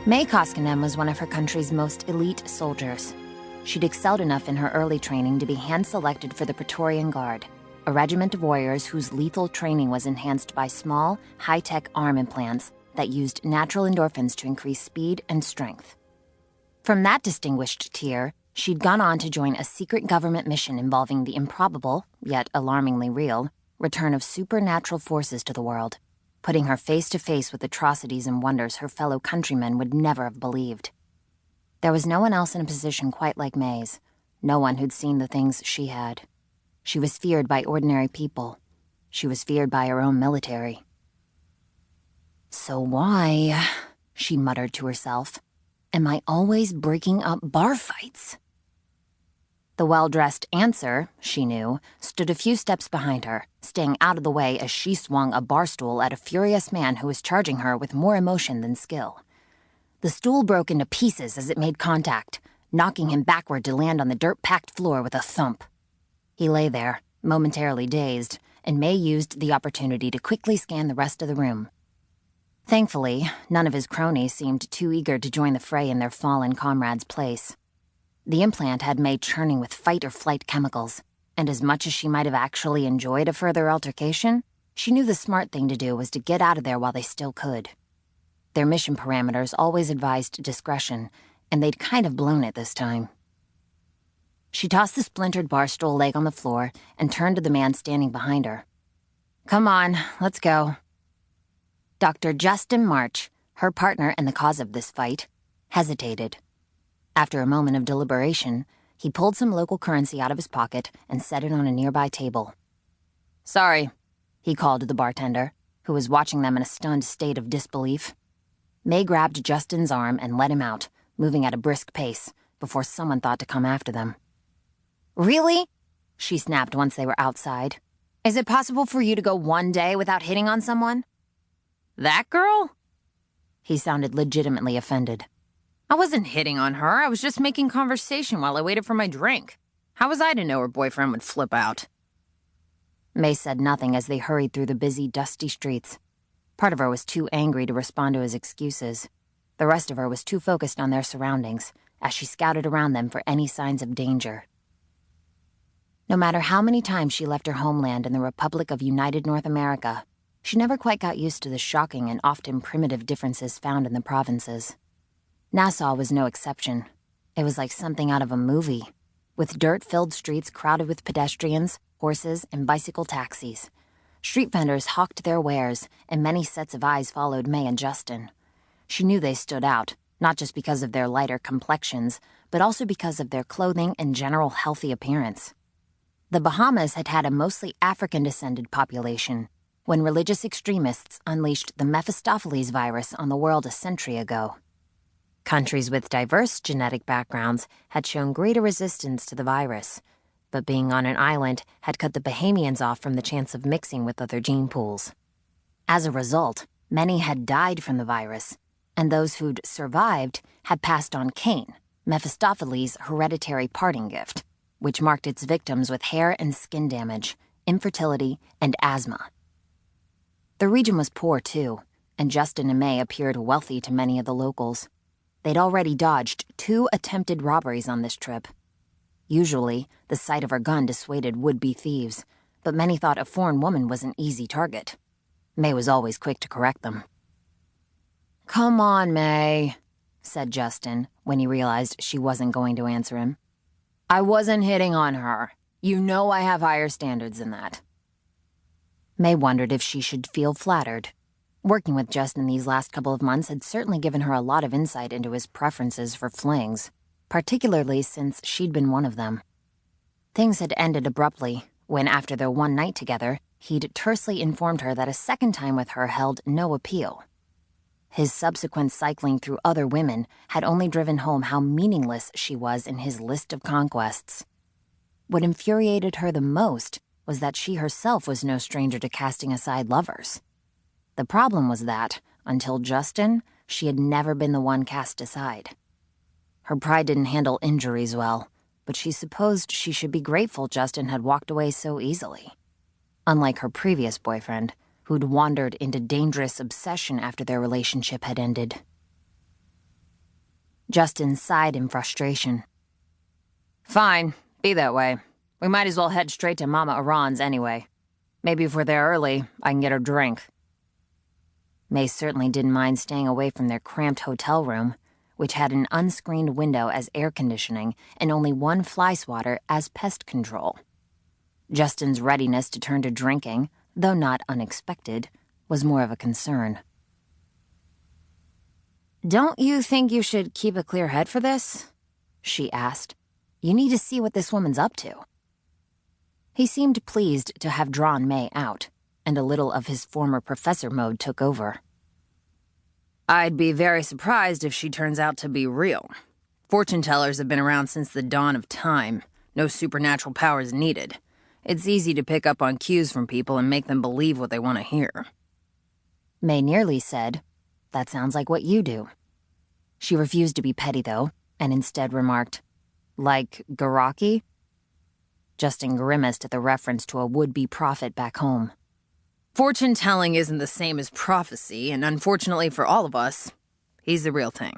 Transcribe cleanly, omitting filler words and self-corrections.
May Koskinen was one of her country's most elite soldiers. She'd excelled enough in her early training to be hand-selected for the Praetorian Guard, a regiment of warriors whose lethal training was enhanced by small, high-tech arm implants that used natural endorphins to increase speed and strength. From that distinguished tier, she'd gone on to join a secret government mission involving the improbable, yet alarmingly real, return of supernatural forces to the world, putting her face to face with atrocities and wonders her fellow countrymen would never have believed. There was no one else in a position quite like May's, no one who'd seen the things she had. She was feared by ordinary people. She was feared by her own military. "So why," she muttered to herself, "am I always breaking up bar fights?" The well-dressed answer, she knew, stood a few steps behind her, staying out of the way as she swung a bar stool at a furious man who was charging her with more emotion than skill. The stool broke into pieces as it made contact, knocking him backward to land on the dirt-packed floor with a thump. He lay there, momentarily dazed, and May used the opportunity to quickly scan the rest of the room. Thankfully, none of his cronies seemed too eager to join the fray in their fallen comrade's place. The implant had May churning with fight-or-flight chemicals, and as much as she might have actually enjoyed a further altercation, she knew the smart thing to do was to get out of there while they still could. Their mission parameters always advised discretion, and they'd kind of blown it this time. She tossed the splintered bar stool leg on the floor and turned to the man standing behind her. "Come on, let's go." Dr. Justin March, her partner and the cause of this fight, hesitated. After a moment of deliberation, he pulled some local currency out of his pocket and set it on a nearby table. "Sorry," he called to the bartender, who was watching them in a stunned state of disbelief. May grabbed Justin's arm and let him out, moving at a brisk pace, before someone thought to come after them. "Really?" she snapped once they were outside. "Is it possible for you to go one day without hitting on someone?" "That girl?" He sounded legitimately offended. "I wasn't hitting on her. I was just making conversation while I waited for my drink. How was I to know her boyfriend would flip out?" May said nothing as they hurried through the busy, dusty streets. Part of her was too angry to respond to his excuses. The rest of her was too focused on their surroundings, as she scouted around them for any signs of danger. No matter how many times she left her homeland in the Republic of United North America, she never quite got used to the shocking and often primitive differences found in the provinces. Nassau was no exception. It was like something out of a movie, with dirt-filled streets crowded with pedestrians, horses, and bicycle taxis. Street vendors hawked their wares, and many sets of eyes followed May and Justin. She knew they stood out, not just because of their lighter complexions, but also because of their clothing and general healthy appearance. The Bahamas had had a mostly African-descended population when religious extremists unleashed the Mephistopheles virus on the world a century ago. Countries with diverse genetic backgrounds had shown greater resistance to the virus, but being on an island had cut the Bahamians off from the chance of mixing with other gene pools. As a result, many had died from the virus, and those who'd survived had passed on Cain, Mephistopheles' hereditary parting gift, which marked its victims with hair and skin damage, infertility, and asthma. The region was poor, too, and Justin and May appeared wealthy to many of the locals. They'd already dodged 2 attempted robberies on this trip. Usually, the sight of her gun dissuaded would-be thieves, but many thought a foreign woman was an easy target. May was always quick to correct them. "Come on, May," said Justin, when he realized she wasn't going to answer him. "I wasn't hitting on her. You know I have higher standards than that." May wondered if she should feel flattered. Working with Justin these last couple of months had certainly given her a lot of insight into his preferences for flings, particularly since she'd been one of them. Things had ended abruptly when, after their one night together, he'd tersely informed her that a second time with her held no appeal. His subsequent cycling through other women had only driven home how meaningless she was in his list of conquests. What infuriated her the most was that she herself was no stranger to casting aside lovers. The problem was that, until Justin, she had never been the one cast aside. Her pride didn't handle injuries well, but she supposed she should be grateful Justin had walked away so easily. Unlike her previous boyfriend, who'd wandered into dangerous obsession after their relationship had ended. Justin sighed in frustration. Fine, be that way. We might as well head straight to Mama Iran's anyway. Maybe if we're there early, I can get her drink. May certainly didn't mind staying away from their cramped hotel room, which had an unscreened window as air conditioning and only one fly swatter as pest control. Justin's readiness to turn to drinking, though not unexpected, was more of a concern. "Don't you think you should keep a clear head for this?" she asked. "You need to see what this woman's up to." He seemed pleased to have drawn May out, and a little of his former professor mode took over. "I'd be very surprised if she turns out to be real. Fortune tellers have been around since the dawn of time. No supernatural powers needed. It's easy to pick up on cues from people and make them believe what they want to hear." May nearly said, "That sounds like what you do." She refused to be petty, though, and instead remarked, "Like Garaki?" Justin grimaced at the reference to a would-be prophet back home. "Fortune-telling isn't the same as prophecy, and unfortunately for all of us, he's the real thing."